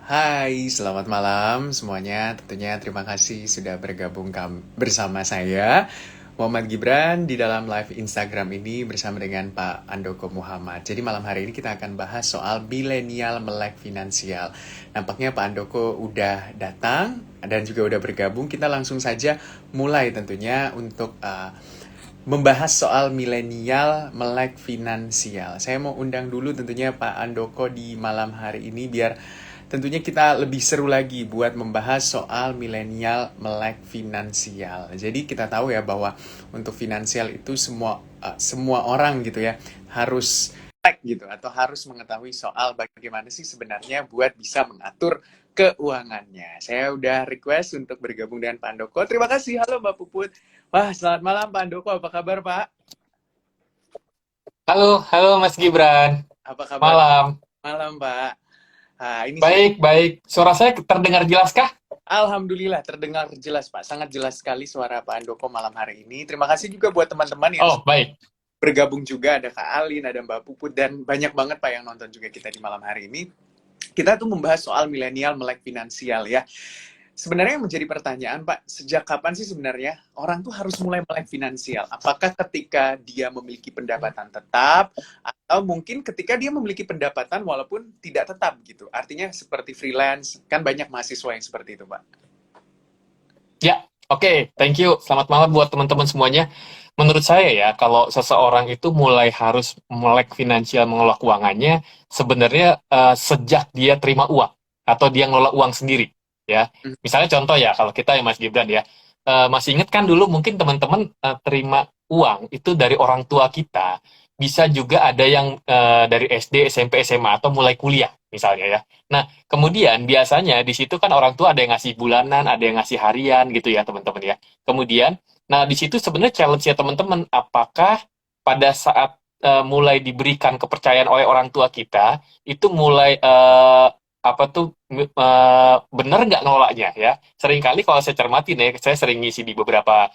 Hai, selamat malam semuanya. Tentunya terima kasih sudah bergabung bersama saya, Muhammad Gibran, di dalam live Instagram ini bersama dengan Pak Andoko Muhammad. Jadi malam hari ini kita akan bahas soal milenial melek finansial. Nampaknya Pak Andoko udah datang dan juga udah bergabung. Kita langsung saja mulai tentunya untuk membahas soal milenial melek finansial. Saya mau undang dulu tentunya Pak Andoko di malam hari ini biar tentunya kita lebih seru lagi buat membahas soal milenial melek finansial. Jadi kita tahu ya bahwa untuk finansial itu semua orang gitu ya harus melek gitu atau harus mengetahui soal bagaimana sih sebenarnya buat bisa mengatur keuangannya. Saya udah request untuk bergabung dengan Pak Andoko. Terima kasih. Halo Mbak Puput. Wah, selamat malam Pak Andoko. Apa kabar Pak? Halo, halo Mas Gibran. Apa kabar Malam. malam Pak? Ini saya Baik, baik. Suara saya terdengar jelas kah? Alhamdulillah terdengar jelas Pak. Sangat jelas sekali suara Pak Andoko malam hari ini. Terima kasih juga buat teman-teman yang Oh, baik. bergabung juga. Ada Kak Alin, ada Mbak Puput, dan banyak banget Pak yang nonton juga kita di malam hari ini. Kita tuh membahas soal milenial melek finansial ya. Sebenarnya yang menjadi pertanyaan, Pak, sejak kapan sih sebenarnya orang tuh harus mulai melek finansial? Apakah ketika dia memiliki pendapatan tetap, atau mungkin ketika dia memiliki pendapatan walaupun tidak tetap gitu? Artinya seperti freelance, kan banyak mahasiswa yang seperti itu, Pak. Ya, oke. Thank you. Selamat malam buat teman-teman semuanya. Menurut saya ya, kalau seseorang itu mulai harus melek finansial mengelola keuangannya, sebenarnya sejak dia terima uang atau dia ngelola uang sendiri, ya. Hmm. Misalnya contoh ya, kalau kita ya Mas Gibran ya, masih ingat kan dulu mungkin teman-teman terima uang itu dari orang tua kita, bisa juga ada yang dari SD, SMP, SMA atau mulai kuliah misalnya ya. Nah, kemudian biasanya di situ kan orang tua ada yang ngasih bulanan, ada yang ngasih harian gitu ya teman-teman ya. Kemudian, nah di situ sebenarnya challenge ya teman-teman, apakah pada saat mulai diberikan kepercayaan oleh orang tua kita, itu mulai apa tuh bener nggak ngelolanya ya? Seringkali kalau saya cermati nih, saya sering ngisi di beberapa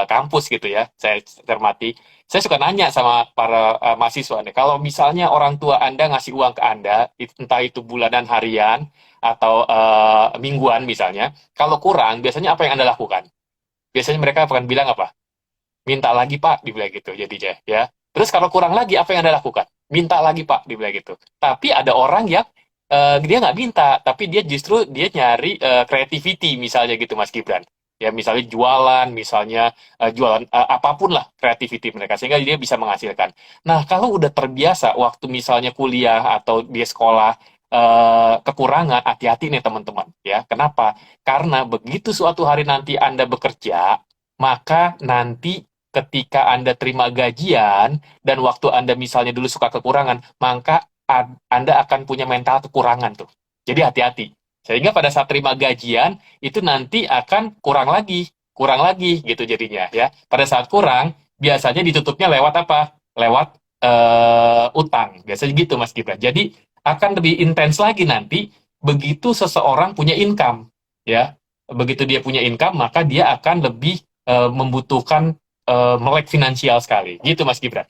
kampus gitu ya, saya cermati. Saya suka nanya sama para mahasiswa nih, kalau misalnya orang tua Anda ngasih uang ke Anda, entah itu bulanan, harian, atau mingguan misalnya, kalau kurang, biasanya apa yang Anda lakukan? Biasanya mereka akan bilang apa? Minta lagi Pak, dibilang gitu jadinya ya. Terus kalau kurang lagi, apa yang Anda lakukan? Minta lagi Pak, dibilang gitu. Tapi ada orang yang dia nggak minta, tapi dia justru dia nyari creativity misalnya gitu Mas Gibran. Ya misalnya jualan, misalnya jualan apapun lah creativity mereka sehingga dia bisa menghasilkan. Nah kalau udah terbiasa waktu misalnya kuliah atau dia sekolah kekurangan, hati-hati nih teman-teman ya. Kenapa? Karena begitu suatu hari nanti Anda bekerja, maka nanti ketika Anda terima gajian dan waktu Anda misalnya dulu suka kekurangan, maka Anda akan punya mental kekurangan tuh. Jadi hati-hati. Sehingga pada saat terima gajian, itu nanti akan kurang lagi gitu jadinya ya. Pada saat kurang, biasanya ditutupnya lewat apa? Lewat utang. Biasanya gitu Mas Gibran. Jadi akan lebih intens lagi nanti begitu seseorang punya income ya. Begitu dia punya income, maka dia akan lebih membutuhkan melek finansial sekali. Gitu Mas Gibran.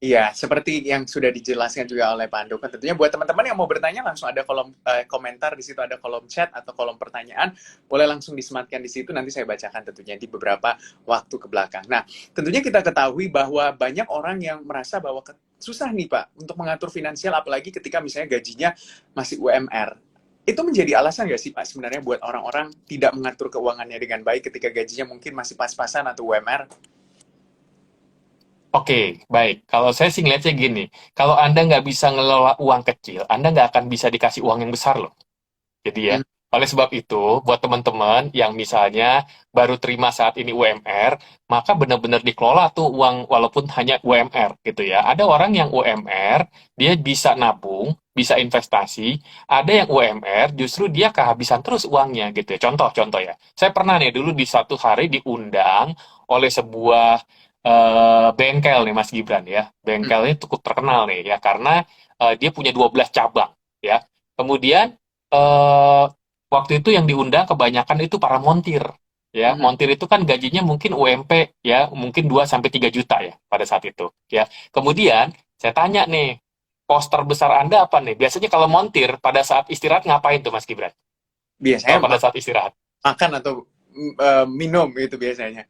Iya, seperti yang sudah dijelaskan juga oleh Pak Andoko. Tentunya buat teman-teman yang mau bertanya langsung ada kolom komentar di situ, ada kolom chat atau kolom pertanyaan, boleh langsung disematkan di situ. Nanti saya bacakan tentunya di beberapa waktu ke belakang. Nah, tentunya kita ketahui bahwa banyak orang yang merasa bahwa susah nih Pak untuk mengatur finansial, apalagi ketika misalnya gajinya masih UMR. Itu menjadi alasan nggak sih Pak sebenarnya buat orang-orang tidak mengatur keuangannya dengan baik ketika gajinya mungkin masih pas-pasan atau UMR? Oke, baik. Kalau saya sih ngeliatnya gini, kalau Anda nggak bisa ngelola uang kecil, Anda nggak akan bisa dikasih uang yang besar loh. Jadi ya, Hmm. oleh sebab itu, buat teman-teman yang misalnya baru terima saat ini UMR, maka benar-benar dikelola tuh uang walaupun hanya UMR gitu ya. Ada orang yang UMR, dia bisa nabung, bisa investasi. Ada yang UMR, justru dia kehabisan terus uangnya gitu ya. Contoh ya. Saya pernah nih dulu di satu hari diundang oleh sebuah bengkel nih Mas Gibran ya. Hmm. Bengkelnya cukup terkenal nih ya, karena dia punya 12 cabang ya. Kemudian eh, waktu itu yang diundang kebanyakan itu para montir. Ya, Hmm. montir itu kan gajinya mungkin UMP ya, mungkin 2 sampai 3 juta ya pada saat itu, ya. Kemudian saya tanya nih, pos terbesar Anda apa nih? Biasanya kalau montir pada saat istirahat ngapain tuh Mas Gibran? Biasanya Kalau pada saat istirahat. makan atau minum itu biasanya.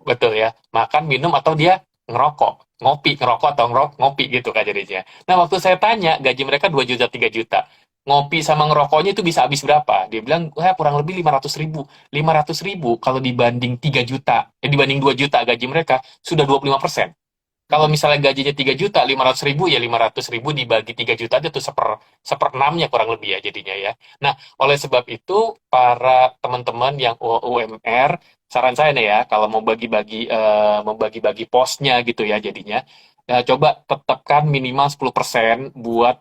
Betul ya. Makan, minum, atau dia ngerokok. Ngopi, ngerokok atau ngopi gitu kan jadinya. Nah, waktu saya tanya, gaji mereka 2 juta, 3 juta. Ngopi sama ngerokoknya itu bisa habis berapa? Dia bilang, wah kurang lebih 500 ribu. 500 ribu kalau dibanding 3 juta, dibanding 2 juta gaji mereka, sudah 25%. Kalau Hmm. misalnya gajinya 3 juta, 500 ribu, ya 500 ribu dibagi 3 juta aja tuh seperenamnya kurang lebih ya jadinya ya. Nah, oleh sebab itu, para teman-teman yang UMR, saran saya nih ya, kalau mau bagi-bagi posnya gitu ya jadinya, coba tetapkan minimal 10%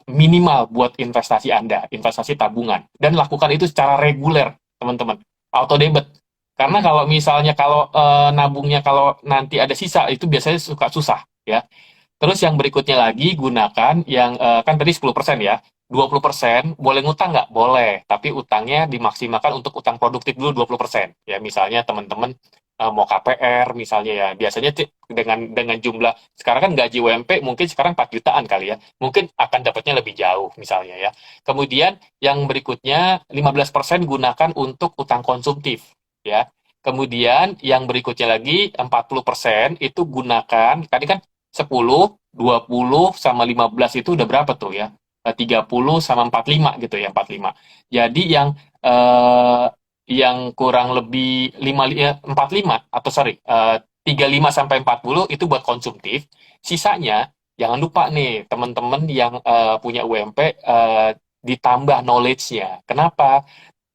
minimal buat investasi Anda, investasi tabungan. Dan lakukan itu secara reguler, teman-teman. Auto debit. Karena Hmm. kalau nabungnya kalau nanti ada sisa, itu biasanya suka susah ya. Terus yang berikutnya lagi, gunakan yang kan tadi 10% ya. 20% boleh ngutang nggak? Boleh. Tapi utangnya dimaksimalkan untuk utang produktif dulu 20%. Ya, misalnya teman-teman mau KPR misalnya ya. Biasanya dengan jumlah, sekarang kan gaji UMP mungkin sekarang 4 jutaan kali ya. Mungkin akan dapatnya lebih jauh misalnya ya. Kemudian yang berikutnya 15% gunakan untuk utang konsumtif ya. Kemudian yang berikutnya lagi 40% itu gunakan, tadi kan 10, 20 sama 15 itu udah berapa tuh ya? 30 sama 45 gitu ya, 45. Jadi yang kurang lebih 45 atau sorry, 35 sampai 40 itu buat konsumtif. Sisanya jangan lupa nih teman-teman yang punya UMP, ditambah knowledge-nya. Kenapa?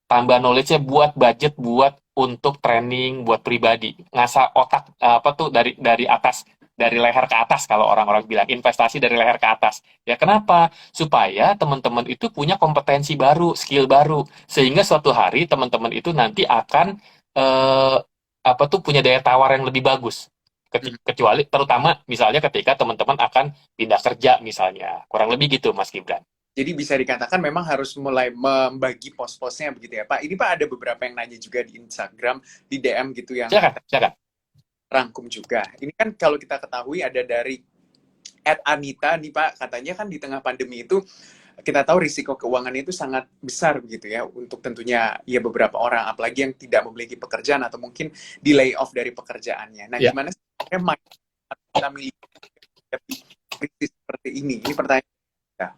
Tambah knowledge-nya buat budget, buat untuk training, buat pribadi. Ngasah otak apa tuh dari atas, dari leher ke atas kalau orang-orang bilang investasi dari leher ke atas. Ya kenapa? Supaya teman-teman itu punya kompetensi baru, skill baru, sehingga suatu hari teman-teman itu nanti akan eh, apa tuh punya daya tawar yang lebih bagus. Hmm. Kecuali terutama misalnya ketika teman-teman akan pindah kerja misalnya. Kurang lebih gitu Mas Gibran. Jadi bisa dikatakan memang harus mulai membagi pos-posnya begitu ya Pak. Ini Pak ada beberapa yang nanya juga di Instagram, di DM gitu yang Silakan, katanya silakan. rangkum juga. Ini kan kalau kita ketahui ada dari Anita nih Pak, katanya kan di tengah pandemi itu kita tahu risiko keuangan itu sangat besar begitu ya untuk tentunya ya beberapa orang apalagi yang tidak memiliki pekerjaan atau mungkin di layoff dari pekerjaannya. Nah, Ya. gimana sih kita miliki krisis seperti ini? Ini pertanyaan kita.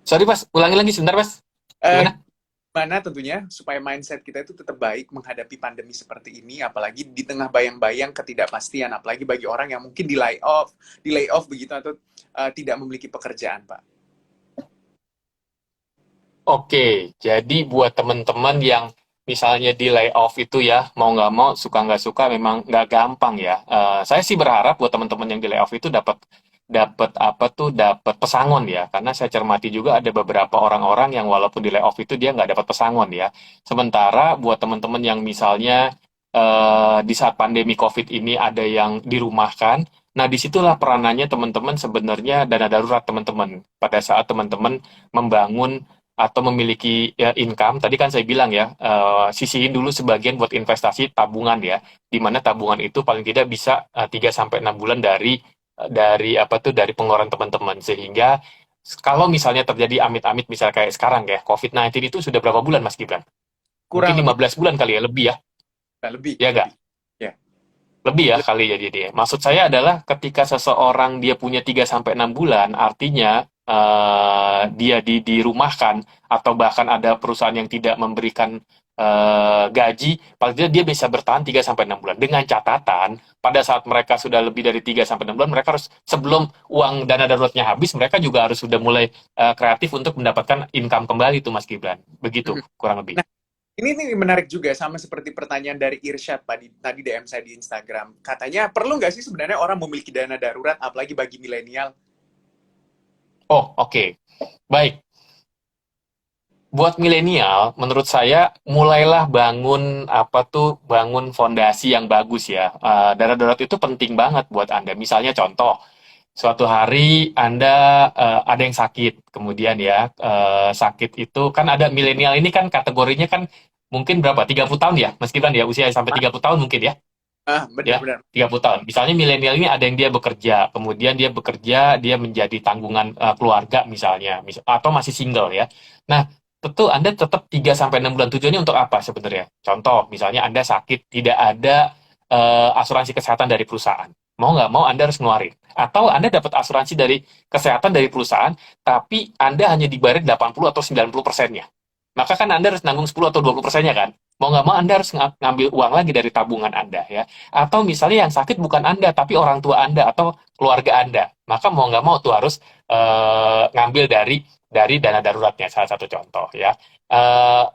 Sorry Mas, ulangi lagi sebentar Mas. Eh, Gimana? Gimana tentunya supaya mindset kita itu tetap baik menghadapi pandemi seperti ini, apalagi di tengah bayang-bayang ketidakpastian, apalagi bagi orang yang mungkin di layoff begitu atau tidak memiliki pekerjaan, Pak. Oke, jadi buat teman-teman yang misalnya di layoff itu ya, mau nggak mau, suka nggak suka, memang nggak gampang ya. Saya sih berharap buat teman-teman yang di layoff itu dapat dapat apa tuh, dapat pesangon ya. Karena saya cermati juga ada beberapa orang-orang yang walaupun di layoff itu dia nggak dapat pesangon ya. Sementara buat teman-teman yang misalnya di saat pandemi COVID ini ada yang dirumahkan, nah disitulah peranannya teman-teman sebenarnya dana darurat teman-teman. Pada saat teman-teman membangun atau memiliki ya, income, tadi kan saya bilang ya, sisihin dulu sebagian buat investasi tabungan ya, di mana tabungan itu paling tidak bisa 3 sampai 6 bulan dari apa tuh dari pengeluaran teman-teman, sehingga kalau misalnya terjadi amit-amit misalnya kayak sekarang ya, COVID-19 itu sudah berapa bulan Mas Gibran? Mungkin Kurang lebih 15 bulan kali ya, lebih ya, lebih ya nggak? lebih. Ya. Lebih ya kali ya jadi. Maksud saya adalah ketika seseorang dia punya 3 sampai 6 bulan, artinya dia dirumahkan atau bahkan ada perusahaan yang tidak memberikan gaji, paling tidak dia bisa bertahan 3 sampai 6 bulan. Dengan catatan pada saat mereka sudah lebih dari 3 sampai 6 bulan, mereka harus sebelum uang dana daruratnya habis, mereka juga harus sudah mulai kreatif untuk mendapatkan income kembali tuh Mas Gibran. Begitu Mhm. kurang lebih. Nah, ini nih menarik juga sama seperti pertanyaan dari Irsyad tadi DM saya di Instagram. Katanya perlu nggak sih sebenarnya orang memiliki dana darurat apalagi bagi milenial? Oh, oke. Baik. Buat milenial, menurut saya mulailah bangun fondasi yang bagus ya. Dana darurat itu penting banget buat Anda. Misalnya contoh, suatu hari Anda ada yang sakit, kemudian ya sakit itu kan ada milenial ini kan kategorinya kan mungkin berapa? 30 tahun ya, meskipun ya usia sampai 30 tahun mungkin ya. Ya, Benar-benar. 30 tahun. Misalnya milenial ini ada yang dia bekerja, kemudian dia bekerja, dia menjadi tanggungan keluarga misalnya, atau masih single ya. Nah, tentu Anda tetap 3 sampai 6 bulan tujuannya untuk apa sebenarnya? Contoh, misalnya Anda sakit, tidak ada asuransi kesehatan dari perusahaan. Mau nggak mau Anda harus ngeluarin. Atau Anda dapat asuransi dari kesehatan dari perusahaan, tapi Anda hanya dibayar 80 atau 90 persennya. Maka kan Anda harus nanggung 10 atau 20 persennya kan? Mau nggak mau Anda harus ngambil uang lagi dari tabungan Anda ya. Atau misalnya yang sakit bukan Anda, tapi orang tua Anda atau keluarga Anda. Maka mau nggak mau tuh harus ngambil dari dana daruratnya, salah satu contoh ya.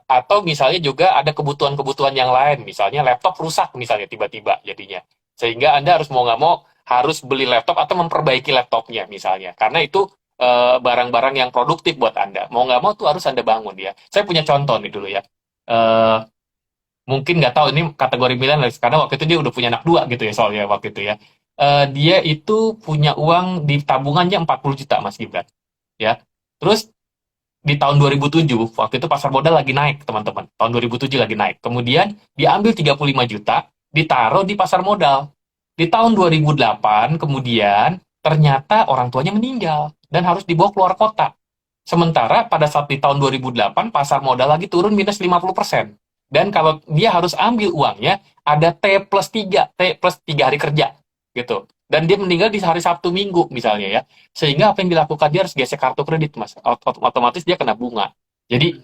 Atau misalnya juga ada kebutuhan-kebutuhan yang lain, misalnya laptop rusak misalnya tiba-tiba jadinya. Sehingga Anda harus mau nggak mau harus beli laptop atau memperbaiki laptopnya misalnya. Karena itu barang-barang yang produktif buat Anda. Mau nggak mau tuh harus Anda bangun ya. Saya punya contoh nih dulu ya. Eh, Mungkin nggak tahu ini kategori milenial karena waktu itu dia udah punya anak dua gitu ya soalnya waktu itu ya. Dia itu punya uang di tabungannya 40 juta Mas Gibran ya. Terus di tahun 2007 waktu itu pasar modal lagi naik teman-teman. Tahun 2007 lagi naik. Kemudian diambil 35 juta ditaruh di pasar modal. Di tahun 2008 kemudian ternyata orang tuanya meninggal dan harus dibawa keluar kota. Sementara pada saat di tahun 2008 pasar modal lagi turun minus 50%. Dan kalau dia harus ambil uangnya, ada T plus 3 hari kerja. Gitu. Dan dia meninggal di hari Sabtu Minggu misalnya ya. Sehingga apa yang dilakukan dia harus gesek kartu kredit, Mas. Otomatis dia kena bunga. Jadi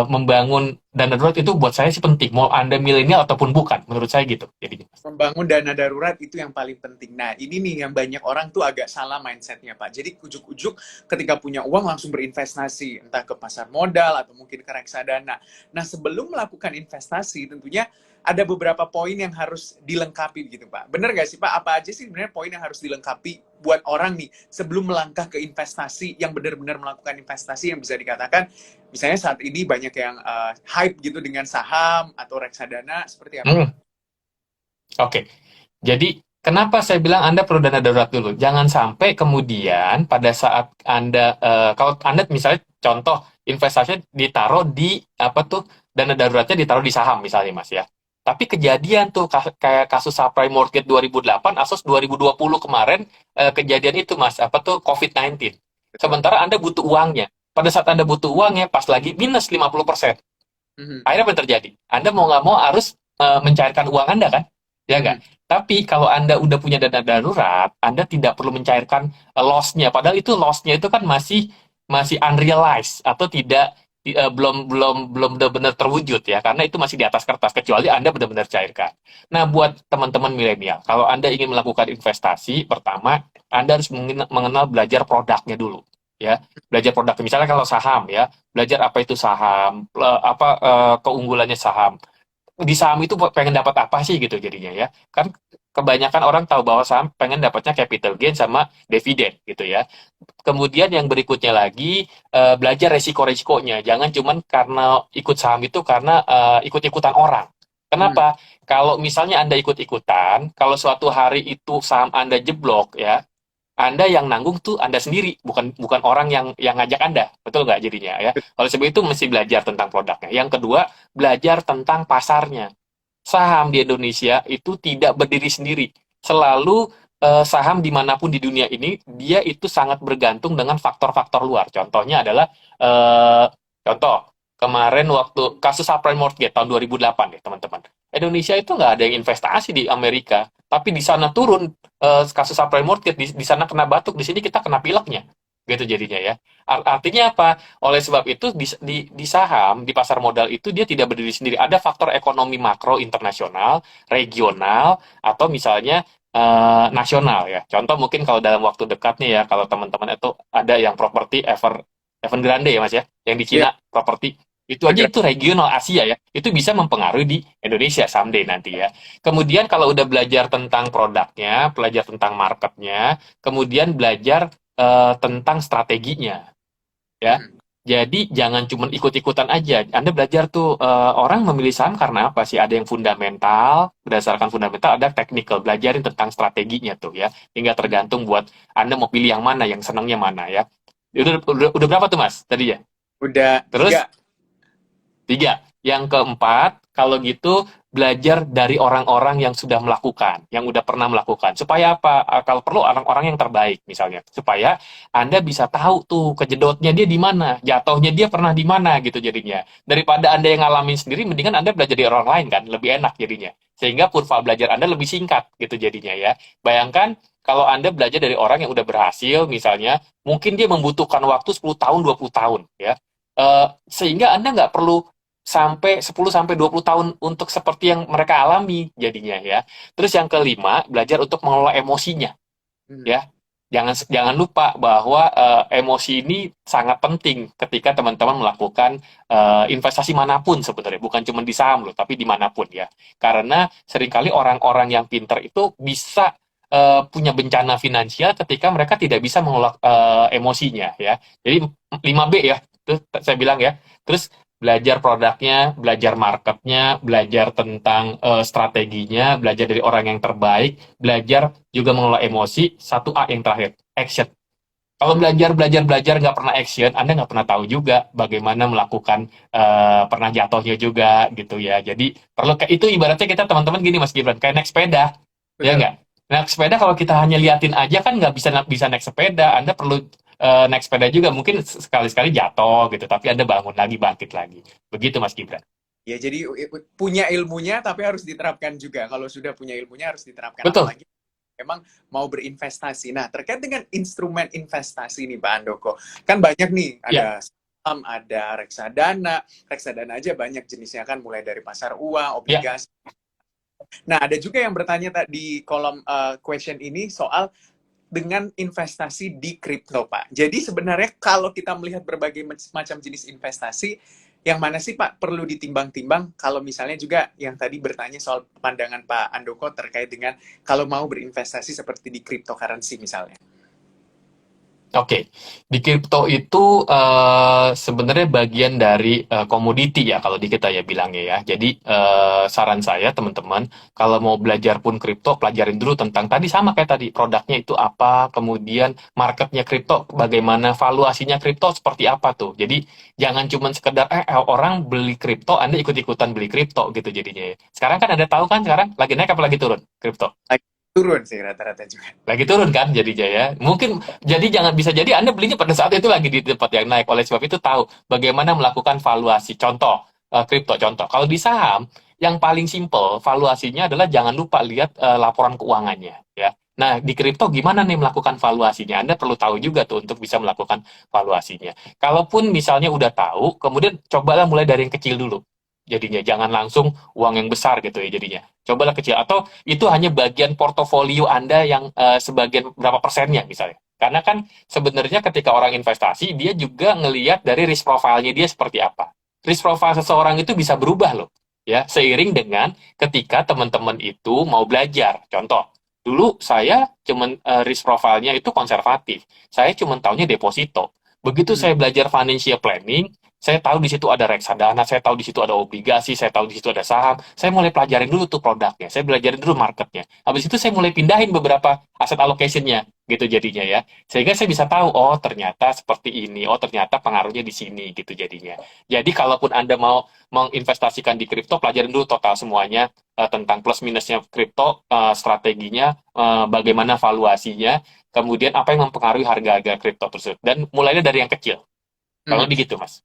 membangun dana darurat itu buat saya sih penting. Mau Anda milenial ataupun bukan, menurut saya gitu. Jadi, Membangun dana darurat itu yang paling penting. Nah, ini nih yang banyak orang tuh agak salah mindsetnya, Pak. Jadi ujuk-ujuk ketika punya uang langsung berinvestasi, entah ke pasar modal atau mungkin ke reksadana. Nah, sebelum melakukan investasi, tentunya ada beberapa poin yang harus dilengkapi gitu, Pak. Bener nggak sih, Pak? Apa aja sih sebenarnya poin yang harus dilengkapi buat orang nih sebelum melangkah ke investasi yang benar-benar melakukan investasi yang bisa dikatakan, misalnya saat ini banyak yang hype gitu dengan saham atau reksadana, seperti apa, Pak? oke. Okay. Jadi, kenapa saya bilang Anda perlu dana darurat dulu? Jangan sampai kemudian pada saat Anda, kalau Anda misalnya contoh investasinya ditaruh di apa tuh dana daruratnya ditaruh di saham misalnya Mas ya. Tapi kejadian tuh kayak kasus subprime mortgage 2008, Asus 2020 kemarin kejadian itu Mas, apa tuh COVID-19. Betul. Sementara Anda butuh uangnya. Pada saat Anda butuh uangnya pas lagi minus 50%. Mhm. Akhirnya apa yang terjadi? Anda mau nggak mau harus mencairkan uang Anda kan? Ya nggak? Mhm. Tapi kalau Anda udah punya dana darurat, Anda tidak perlu mencairkan loss-nya. Padahal itu loss-nya itu kan masih masih unrealized atau tidak belum belum belum benar-benar terwujud ya, karena itu masih di atas kertas kecuali Anda benar-benar cairkan. Nah, buat teman-teman milenial, kalau Anda ingin melakukan investasi, pertama Anda harus mengenal belajar produknya dulu. Ya, belajar produknya. Misalnya kalau saham ya, belajar apa itu saham, apa keunggulannya saham. Di saham itu pengen dapat apa sih gitu jadinya ya. Kan kebanyakan orang tahu bahwa saham pengen dapatnya capital gain sama dividen gitu ya. Kemudian yang berikutnya lagi belajar resiko-resikonya. Jangan cuman karena ikut saham itu karena ikut-ikutan orang. Mhm. Kenapa? Kalau misalnya Anda ikut-ikutan, kalau suatu hari itu saham Anda jeblok ya, anda yang nanggung tuh Anda sendiri, bukan bukan orang yang ngajak Anda. Betul nggak jadinya ya? Oleh sebab itu mesti belajar tentang produknya. Yang kedua, belajar tentang pasarnya. Saham di Indonesia itu tidak berdiri sendiri. Selalu saham dimanapun di dunia ini, dia itu sangat bergantung dengan faktor-faktor luar. Contohnya adalah, eh, contoh, kemarin waktu kasus subprime mortgage tahun 2008 ya teman-teman. Indonesia itu nggak ada yang investasi di Amerika, tapi di sana turun kasus subprime mortgage, di sana kena batuk, di sini kita kena pileknya. Gitu jadinya ya. Artinya apa? Oleh sebab itu di saham, di pasar modal itu dia tidak berdiri sendiri. Ada faktor ekonomi makro internasional, regional, atau misalnya nasional ya. Contoh mungkin kalau dalam waktu dekat nih ya, kalau teman-teman itu ada yang properti Evergrande ya Mas ya, yang di Iya, Cina properti itu aja bergerak. itu regional Asia ya, itu bisa mempengaruhi di Indonesia someday nanti ya. Kemudian kalau udah belajar tentang produknya, belajar tentang marketnya, kemudian belajar tentang strateginya ya. Mhm. Jadi jangan cuma ikut-ikutan aja. Anda belajar tuh orang memilih saham karena apa sih? Ada yang fundamental, berdasarkan fundamental, ada technical, belajarin tentang strateginya tuh ya. Hingga tergantung buat Anda mau pilih yang mana, yang senangnya mana ya. Udah berapa tuh Mas tadi ya? Udah Terus tiga. tiga. Yang keempat, kalau gitu belajar dari orang-orang yang sudah melakukan, yang udah pernah melakukan. Supaya apa? Kalau perlu orang-orang yang terbaik misalnya. Supaya Anda bisa tahu tuh kejedotnya dia di mana, jatuhnya dia pernah di mana gitu jadinya. Daripada Anda yang ngalamin sendiri, mendingan Anda belajar dari orang lain kan, lebih enak jadinya. Sehingga kurva belajar Anda lebih singkat gitu jadinya ya. Bayangkan kalau Anda belajar dari orang yang udah berhasil misalnya, mungkin dia membutuhkan waktu 10 tahun, 20 tahun ya. Sehingga Anda nggak perlu sampai 10 sampai 20 tahun untuk seperti yang mereka alami jadinya ya. Terus yang kelima, belajar untuk mengelola emosinya Hmm. ya. Jangan jangan lupa bahwa emosi ini sangat penting ketika teman-teman melakukan investasi manapun sebenarnya, bukan cuma di saham loh, tapi dimanapun ya. Karena seringkali orang-orang yang pinter itu bisa punya bencana finansial ketika mereka tidak bisa mengelola emosinya ya. Jadi 5B ya, itu saya bilang ya. Terus belajar produknya, belajar marketnya, belajar tentang strateginya, belajar dari orang yang terbaik, belajar juga mengelola emosi. Satu A yang terakhir, action. Kalau belajar nggak pernah action, Anda nggak pernah tahu juga bagaimana melakukan pernah jatuhnya juga gitu ya. Jadi perlu kayak itu ibaratnya kita teman-teman gini Mas Gibran, kayak naik sepeda, ya Betul. nggak? Naik sepeda kalau kita hanya liatin aja kan nggak bisa bisa naik sepeda. Anda perlu naik sepeda juga, mungkin sekali-sekali jatuh gitu, tapi Anda bangun lagi, bangkit lagi. Begitu Mas Gibran. Ya, jadi punya ilmunya tapi harus diterapkan juga. Kalau sudah punya ilmunya harus diterapkan, Betul. apalagi memang mau berinvestasi. Nah, terkait dengan instrumen investasi nih, Pak Andoko, kan banyak nih, Ya, ada saham, ada reksadana. Reksadana aja banyak jenisnya kan, mulai dari pasar uang, ya. obligasi. Nah, ada juga yang bertanya di kolom question ini soal dengan investasi di kripto, Pak. Jadi sebenarnya kalau kita melihat berbagai macam jenis investasi, yang mana sih Pak perlu ditimbang-timbang kalau misalnya juga yang tadi bertanya soal pandangan Pak Andoko terkait dengan kalau mau berinvestasi seperti di cryptocurrency misalnya. Oke, di kripto itu sebenarnya bagian dari komoditi ya kalau di kita ya bilangnya ya. Jadi saran saya teman-teman kalau mau belajar pun kripto pelajarin dulu tentang tadi sama kayak tadi produknya itu apa, kemudian marketnya kripto, bagaimana valuasinya kripto seperti apa tuh. Jadi jangan cuma sekedar orang beli kripto, Anda ikut-ikutan beli kripto gitu jadinya ya. Sekarang kan Anda tahu kan sekarang lagi naik apa lagi turun kripto? Lagi turun sih rata-rata juga. Lagi turun kan jadinya ya. Mungkin jadi jangan bisa jadi Anda belinya pada saat itu lagi di tempat yang naik. Oleh sebab itu tahu bagaimana melakukan valuasi. Contoh, kripto contoh. Kalau di saham, yang paling simple valuasinya adalah jangan lupa lihat laporan keuangannya ya. Nah, di kripto gimana nih melakukan valuasinya? Anda perlu tahu juga tuh untuk bisa melakukan valuasinya. Kalaupun misalnya udah tahu, kemudian cobalah mulai dari yang kecil dulu. Jadinya jangan langsung uang yang besar gitu ya jadinya. Cobalah kecil atau itu hanya bagian portofolio Anda yang sebagian berapa persennya misalnya. Karena kan sebenarnya ketika orang investasi, dia juga ngelihat dari risk profile-nya dia seperti apa. Risk profile seseorang itu bisa berubah loh. Ya, seiring dengan ketika teman-teman itu mau belajar. Contoh, dulu saya cuman risk profile-nya itu konservatif. Saya cuman taunya deposito. Begitu Hmm. saya belajar financial planning, saya tahu di situ ada reksadana, saya tahu di situ ada obligasi, saya tahu di situ ada saham. Saya mulai pelajarin dulu tuh produknya, saya belajarin dulu marketnya. Habis itu saya mulai pindahin beberapa aset allocation-nya, gitu jadinya ya. Sehingga saya bisa tahu, oh ternyata seperti ini, oh ternyata pengaruhnya di sini, gitu jadinya. Jadi kalaupun Anda mau menginvestasikan di kripto, pelajarin dulu total semuanya tentang plus minusnya kripto, strateginya, bagaimana valuasinya, kemudian apa yang mempengaruhi harga-harga kripto tersebut. Dan mulainya dari yang kecil. Kalau Hmm. begitu, Mas.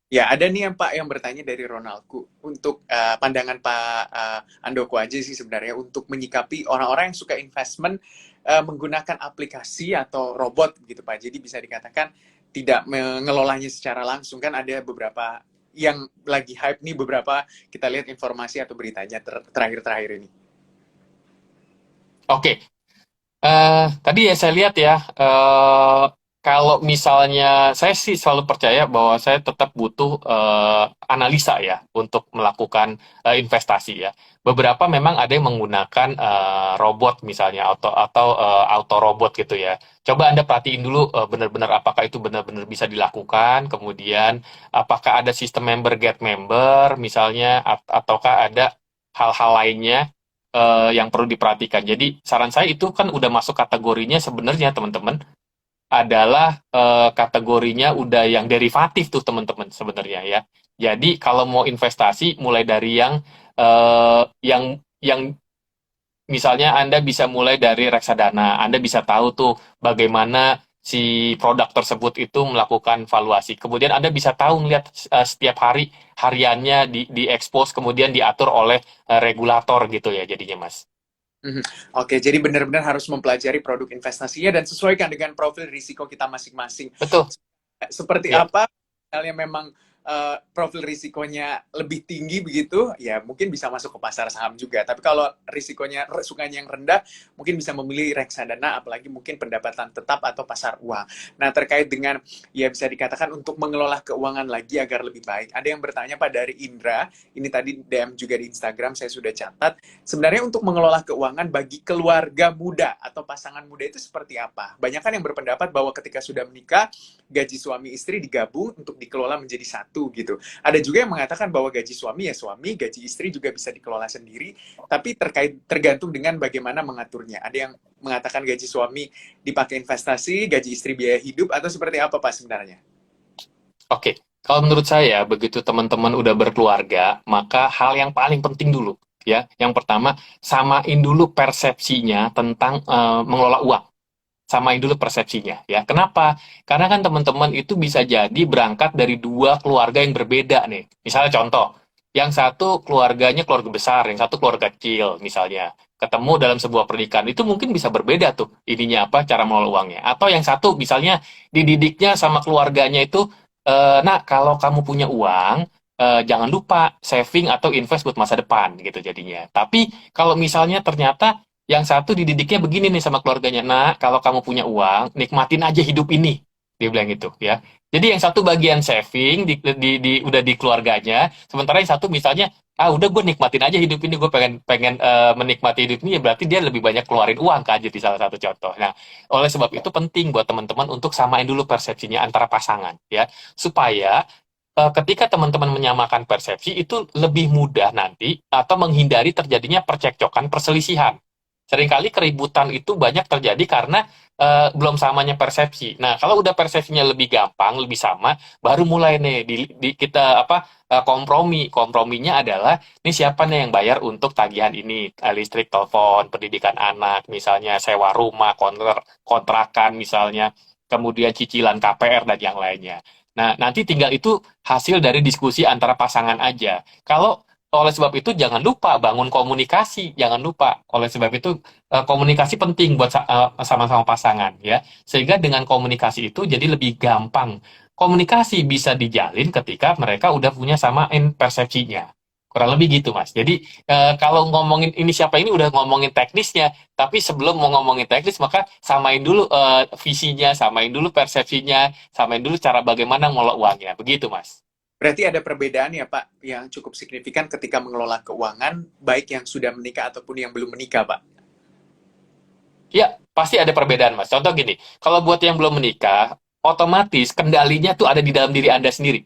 Ya, ada nih yang Pak yang bertanya dari Ronaldku untuk pandangan Pak Andoko aja sih sebenarnya untuk menyikapi orang-orang yang suka investment menggunakan aplikasi atau robot gitu Pak. Jadi bisa dikatakan tidak mengelolanya secara langsung kan ada beberapa yang lagi hype nih beberapa kita lihat informasi atau beritanya terakhir-terakhir ini. Oke, tadi ya saya lihat ya, kalau misalnya saya sih selalu percaya bahwa saya tetap butuh analisa ya untuk melakukan investasi ya. Beberapa memang ada yang menggunakan robot misalnya atau auto robot gitu ya. Coba Anda perhatiin dulu benar-benar apakah itu benar-benar bisa dilakukan, kemudian apakah ada sistem member get member misalnya ataukah ada hal-hal lainnya yang perlu diperhatikan. Jadi saran saya itu kan udah masuk kategorinya sebenarnya teman-teman adalah kategorinya udah yang derivatif tuh teman-teman sebenarnya ya. Jadi kalau mau investasi mulai dari yang misalnya Anda bisa mulai dari reksadana, Anda bisa tahu tuh bagaimana si produk tersebut itu melakukan valuasi. Kemudian Anda bisa tahu melihat setiap hari hariannya di expose kemudian diatur oleh regulator gitu ya jadinya Mas. Mhm. Oke, jadi benar-benar harus mempelajari produk investasinya dan sesuaikan dengan profil risiko kita masing-masing. Betul. Seperti Ya. apa misalnya memang profil risikonya lebih tinggi begitu, ya mungkin bisa masuk ke pasar saham juga. Tapi kalau risikonya sukanya yang rendah, mungkin bisa memilih reksadana, apalagi mungkin pendapatan tetap atau pasar uang. Nah, terkait dengan ya bisa dikatakan untuk mengelola keuangan lagi agar lebih baik. Ada yang bertanya Pak dari Indra, ini tadi DM juga di Instagram saya sudah catat. Sebenarnya untuk mengelola keuangan bagi keluarga muda atau pasangan muda itu seperti apa? Banyak kan yang berpendapat bahwa ketika sudah menikah gaji suami istri digabung untuk dikelola menjadi satu gitu. Ada juga yang mengatakan bahwa gaji suami ya suami, gaji istri juga bisa dikelola sendiri, tapi tergantung dengan bagaimana mengaturnya. Ada yang mengatakan gaji suami dipakai investasi, gaji istri biaya hidup, atau seperti apa Pak sebenarnya? Oke, kalau menurut saya begitu teman-teman udah berkeluarga, maka hal yang paling penting dulu ya, yang pertama samain dulu persepsinya tentang mengelola uang. Samain dulu persepsinya ya. Kenapa? Karena kan teman-teman itu bisa jadi berangkat dari dua keluarga yang berbeda nih. Misalnya contoh, yang satu keluarganya keluarga besar, yang satu keluarga kecil misalnya. Ketemu dalam sebuah pernikahan itu mungkin bisa berbeda tuh ininya apa cara mengelola uangnya. Atau yang satu misalnya dididiknya sama keluarganya itu, nah kalau kamu punya uang, jangan lupa saving atau invest buat masa depan gitu jadinya. Tapi kalau misalnya ternyata yang satu dididiknya begini nih sama keluarganya. Nah, kalau kamu punya uang, nikmatin aja hidup ini. Dia bilang gitu ya. Jadi yang satu bagian saving udah di keluarganya, sementara yang satu misalnya udah gue nikmatin aja hidup ini, gue pengen pengen menikmati hidup ini ya berarti dia lebih banyak keluarin uang kan jadi salah satu contoh. Nah, oleh sebab itu penting buat teman-teman untuk samain dulu persepsinya antara pasangan ya supaya ketika teman-teman menyamakan persepsi itu lebih mudah nanti atau menghindari terjadinya percekcokan perselisihan. Seringkali keributan itu banyak terjadi karena belum samanya persepsi. Nah, kalau udah persepsinya lebih gampang, lebih sama, baru mulai nih kita kompromi. Komprominya adalah ini siapa nih yang bayar untuk tagihan ini, listrik, telepon, pendidikan anak, misalnya sewa rumah, kontrakan misalnya, kemudian cicilan KPR dan yang lainnya. Nah, nanti tinggal itu hasil dari diskusi antara pasangan aja. Kalau oleh sebab itu jangan lupa bangun komunikasi, jangan lupa. Oleh sebab itu komunikasi penting buat sama-sama pasangan ya. Sehingga dengan komunikasi itu jadi lebih gampang. Komunikasi bisa dijalin ketika mereka udah punya samain persepsinya. Kurang lebih gitu, Mas. Jadi kalau ngomongin ini siapa ini udah ngomongin teknisnya, tapi sebelum mau ngomongin teknis maka samain dulu visinya, samain dulu persepsinya, samain dulu cara bagaimana ngelola uangnya. Begitu, Mas. Berarti ada perbedaan ya Pak yang cukup signifikan ketika mengelola keuangan, baik yang sudah menikah ataupun yang belum menikah Pak. Ya, pasti ada perbedaan, Mas. Contoh gini, kalau buat yang belum menikah, otomatis kendalinya tuh ada di dalam diri Anda sendiri.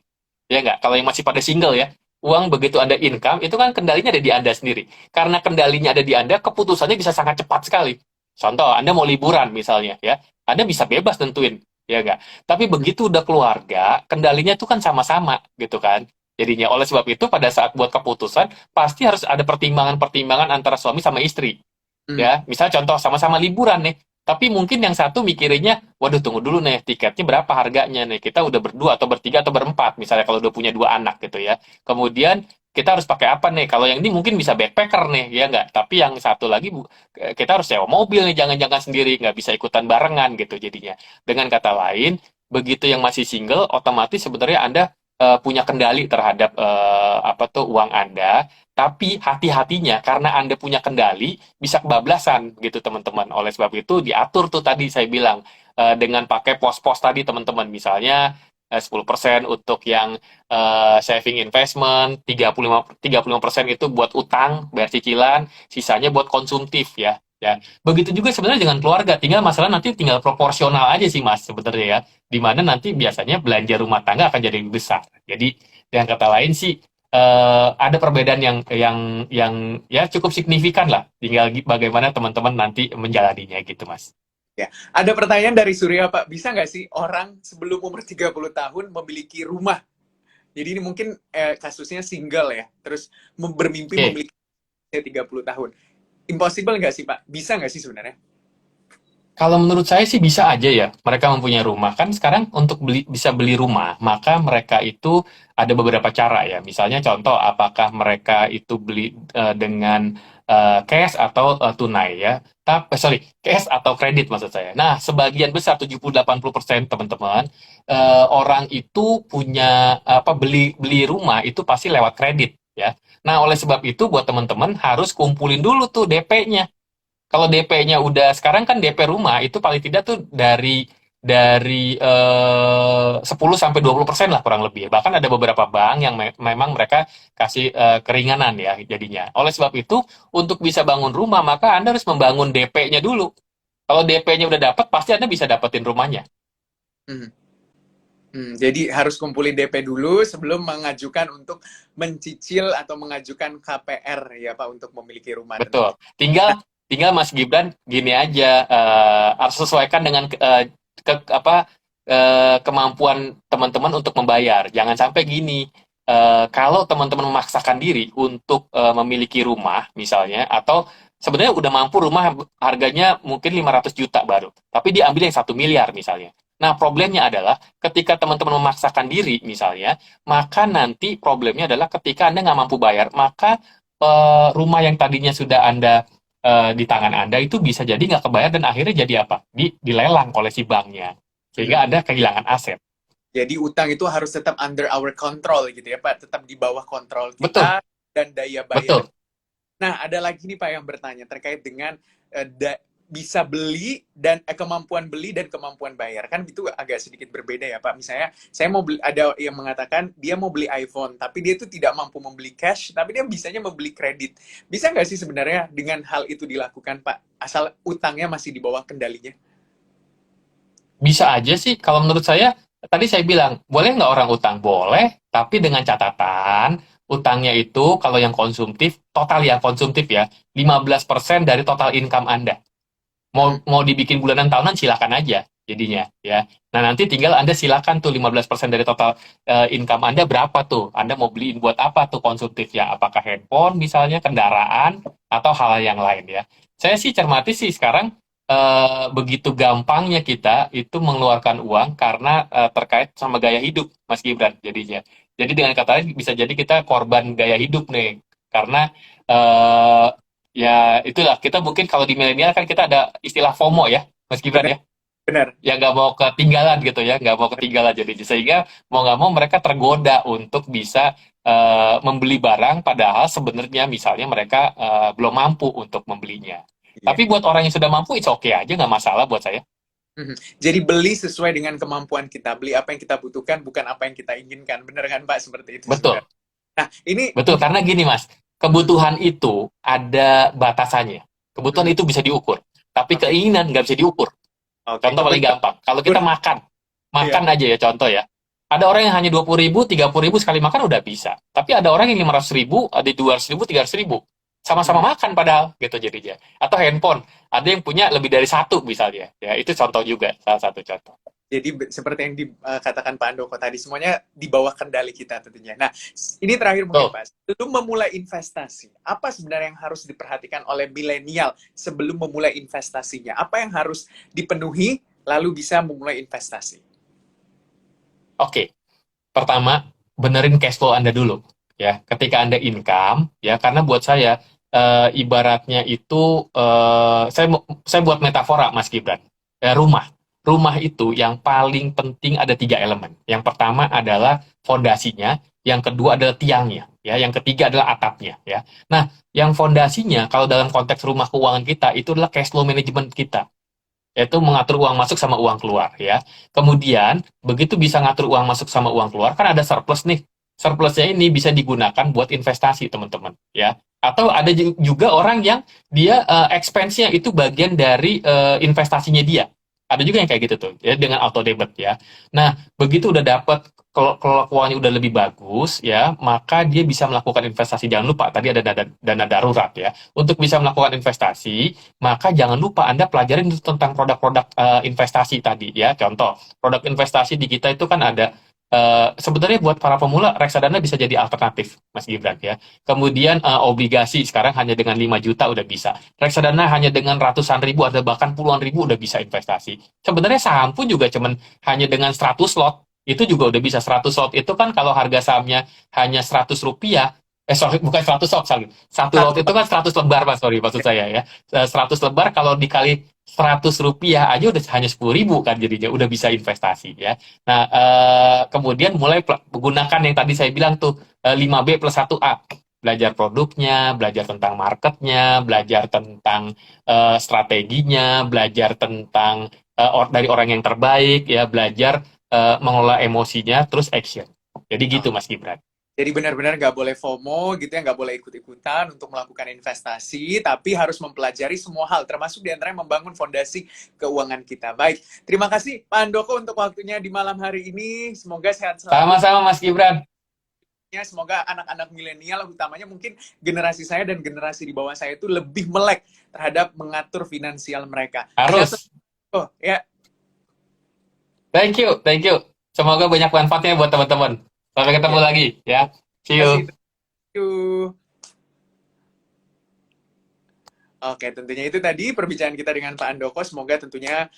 Ya nggak? Kalau yang masih pada single ya, uang begitu Anda income, itu kan kendalinya ada di Anda sendiri. Karena kendalinya ada di Anda, keputusannya bisa sangat cepat sekali. Contoh, Anda mau liburan misalnya, ya. Anda bisa bebas tentuin, ya nggak? Tapi begitu udah keluarga, kendalinya tuh kan sama-sama, gitu kan? Jadinya, oleh sebab itu, pada saat buat keputusan, pasti harus ada pertimbangan-pertimbangan antara suami sama istri. Hmm. Ya, misal contoh sama-sama liburan nih, tapi mungkin yang satu mikirinnya, waduh tunggu dulu nih, tiketnya berapa harganya nih, kita udah berdua atau bertiga atau berempat, misalnya kalau udah punya dua anak gitu ya. Kemudian kita harus pakai apa nih, kalau yang ini mungkin bisa backpacker nih, ya nggak, tapi yang satu lagi kita harus sewa mobil nih, jangan-jangan sendiri, nggak bisa ikutan barengan gitu jadinya. Dengan kata lain, begitu yang masih single, otomatis sebenarnya Anda punya kendali terhadap apa tuh uang Anda, tapi hati-hatinya karena Anda punya kendali bisa kebablasan gitu teman-teman. Oleh sebab itu diatur tuh tadi saya bilang dengan pakai pos-pos tadi teman-teman. Misalnya 10% untuk yang saving investment, 35% itu buat utang, bayar cicilan, sisanya buat konsumtif ya. Ya, begitu juga sebenarnya dengan keluarga. Tinggal masalah nanti tinggal proporsional aja sih Mas sebenarnya ya. Di mana nanti biasanya belanja rumah tangga akan jadi lebih besar. Jadi dengan kata lain sih ada perbedaan yang ya cukup signifikan lah. Tinggal bagaimana teman-teman nanti menjalaninya gitu, Mas. Ya, ada pertanyaan dari Surya Pak, bisa nggak sih orang sebelum umur 30 tahun memiliki rumah Jadi ini mungkin kasusnya single ya, terus bermimpi Oke. memiliki 30 tahun. Impossible nggak sih Pak? Bisa nggak sih sebenarnya? Kalau menurut saya sih bisa aja ya, mereka mempunyai rumah. Kan sekarang untuk bisa beli rumah, maka mereka itu ada beberapa cara ya. Misalnya contoh, apakah mereka itu beli dengan cash atau tunai ya. Tapi, sorry, cash atau kredit maksud saya. Nah, sebagian besar, 70-80% teman-teman, orang itu punya, beli beli rumah itu pasti lewat kredit ya. Nah, oleh sebab itu buat teman-teman harus kumpulin dulu tuh DP-nya. Kalau DP-nya udah sekarang kan DP rumah itu paling tidak tuh dari 10 sampai 20% lah kurang lebih. Bahkan ada beberapa bank yang memang mereka kasih keringanan ya jadinya. Oleh sebab itu untuk bisa bangun rumah maka Anda harus membangun DP-nya dulu. Kalau DP-nya udah dapat pasti Anda bisa dapetin rumahnya. Hmm. Jadi harus kumpulin DP dulu sebelum mengajukan untuk mencicil atau mengajukan KPR ya Pak untuk memiliki rumah Betul. tentunya. Nah, Tinggal tinggal Mas Gibran gini aja harus sesuaikan dengan kemampuan teman-teman untuk membayar. Jangan sampai gini. Kalau teman-teman memaksakan diri untuk memiliki rumah misalnya atau sebenarnya udah mampu rumah harganya mungkin 500 juta baru, tapi diambil yang 1 miliar misalnya. Nah, problemnya adalah ketika teman-teman memaksakan diri misalnya, maka nanti problemnya adalah ketika Anda nggak mampu bayar, maka rumah yang tadinya sudah Anda di tangan Anda itu bisa jadi nggak kebayar dan akhirnya jadi apa? Dilelang oleh si banknya. Sehingga hmm. Anda kehilangan aset. Jadi utang itu harus tetap under our control gitu ya Pak, tetap di bawah kontrol Betul, kita dan daya bayar. betul. Nah, ada lagi nih Pak yang bertanya terkait dengan bisa beli dan kemampuan beli dan kemampuan bayar. Kan itu agak sedikit berbeda ya Pak. Misalnya, saya mau beli, ada yang mengatakan dia mau beli iPhone, tapi dia itu tidak mampu membeli cash, tapi dia bisanya membeli kredit. Bisa nggak sih sebenarnya dengan hal itu dilakukan Pak? Asal utangnya masih di bawah kendalinya. Bisa aja sih, kalau menurut saya, tadi saya bilang, boleh nggak orang utang? Boleh, tapi dengan catatan, utangnya itu kalau yang konsumtif, total yang konsumtif ya, 15% dari total income Anda. Hmm. Mau dibikin bulanan tahunan silakan aja jadinya ya. Nah, nanti tinggal Anda silakan tuh 15% dari total income Anda berapa tuh? Anda mau beliin buat apa tuh konsumtif ya? Apakah handphone misalnya, kendaraan atau hal yang lain ya. Saya sih cermati sih sekarang begitu gampangnya kita itu mengeluarkan uang karena terkait sama gaya hidup Mas Gibran jadinya. Jadi dengan kata lain bisa jadi kita korban gaya hidup nih karena eh, ya itulah kita mungkin kalau di milenial kan kita ada istilah FOMO ya Mas Gibran Benar, ya benar. yang nggak mau ketinggalan gitu ya nggak mau ketinggalan jadi sehingga mau nggak mau mereka tergoda untuk bisa membeli barang padahal sebenarnya misalnya mereka belum mampu untuk membelinya Iya. tapi buat orang yang sudah mampu it's okay aja nggak masalah buat saya. Mhm. Jadi beli sesuai dengan kemampuan kita, beli apa yang kita butuhkan, bukan apa yang kita inginkan. Benar kan Pak? Seperti itu Betul, sebenarnya. Nah, ini betul karena gini Mas, hmm, kebutuhan itu ada batasannya, kebutuhan hmm, itu bisa diukur tapi oke, keinginan nggak bisa diukur. oke. Contoh paling gampang, kalau kita makan, Iya. makan aja ya contoh ya. Ada orang yang hanya 20.000, 30.000 sekali makan udah bisa. Tapi ada orang yang 500.000, ada 200.000, 300.000. Sama-sama Hmm. makan padahal gitu jadinya. Atau handphone, ada yang punya lebih dari satu misalnya. Ya itu contoh juga, salah satu contoh. Jadi seperti yang dikatakan Pak Andoko tadi, semuanya di bawah kendali kita tentunya. Nah, ini terakhir mungkin Tuh, Pak. Sebelum memulai investasi, apa sebenarnya yang harus diperhatikan oleh milenial sebelum memulai investasinya? Apa yang harus dipenuhi lalu bisa memulai investasi? oke. Pertama, benerin cash flow Anda dulu. Ya, ketika Anda income, ya karena buat saya ibaratnya itu saya buat metafora Mas Gibran. Rumah. Rumah itu yang paling penting ada 3 elemen. Yang pertama adalah fondasinya, yang kedua adalah tiangnya, ya, yang ketiga adalah atapnya, ya. Nah, yang fondasinya kalau dalam konteks rumah keuangan kita itu adalah cash flow management kita yaitu mengatur uang masuk sama uang keluar ya. Kemudian begitu bisa ngatur uang masuk sama uang keluar kan ada surplus nih. Surplusnya ini bisa digunakan buat investasi teman-teman ya. Atau ada juga orang yang dia expense-nya itu bagian dari investasinya dia. Ada juga yang kayak gitu tuh ya dengan auto debit ya. Nah, begitu udah dapat kalau keuangannya udah lebih bagus ya, maka dia bisa melakukan investasi. Jangan lupa tadi ada dana darurat ya. Untuk bisa melakukan investasi, maka jangan lupa Anda pelajarin tentang produk-produk investasi tadi ya. Contoh, produk investasi di kita itu kan ada sebenarnya buat para pemula reksadana bisa jadi alternatif, Mas Gibran ya. Kemudian obligasi sekarang hanya dengan 5 juta udah bisa. Reksadana hanya dengan ratusan ribu atau bahkan puluhan ribu udah bisa investasi. Sebenarnya saham pun juga cuman hanya dengan 100 lot itu juga udah bisa. 100 lot itu kan kalau harga sahamnya hanya 100 rupiah, sorry, bukan 100 lot, sorry. Satu lot Satu itu kan 100 lembar, Mas, sorry, maksud saya ya. 100 lembar kalau dikali 100 rupiah aja udah hanya 10.000 kan jadinya, udah bisa investasi ya. Nah, kemudian mulai menggunakan yang tadi saya bilang tuh 5B plus 1A. Belajar produknya, belajar tentang marketnya, belajar tentang strateginya, belajar tentang dari orang yang terbaik, ya, belajar mengelola emosinya, terus action. Jadi gitu, Mas Gibran. Jadi benar-benar nggak boleh FOMO gitu ya, nggak boleh ikut-ikutan untuk melakukan investasi, tapi harus mempelajari semua hal, termasuk diantaranya membangun fondasi keuangan kita. Baik, terima kasih Pak Andoko untuk waktunya di malam hari ini. Semoga sehat selalu. Sama-sama, Mas Gibran. Semoga anak-anak milenial, utamanya mungkin generasi saya dan generasi di bawah saya itu lebih melek terhadap mengatur finansial mereka. Harus. Oh, ya. Thank you, thank you. Semoga banyak manfaatnya buat teman-teman. Sampai ketemu Ya, lagi, ya. See terima kasih. you. Thank you. Oke, tentunya itu tadi perbincangan kita dengan Pak Andoko. Semoga tentunya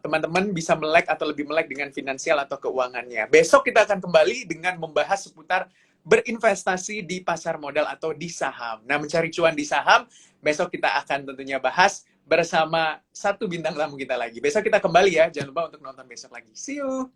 teman-teman bisa melek atau lebih melek dengan finansial atau keuangannya. Besok kita akan kembali dengan membahas seputar berinvestasi di pasar modal atau di saham. Nah, mencari cuan di saham, besok kita akan tentunya bahas bersama satu bintang tamu kita lagi. Besok kita kembali ya, jangan lupa untuk nonton besok lagi. See you!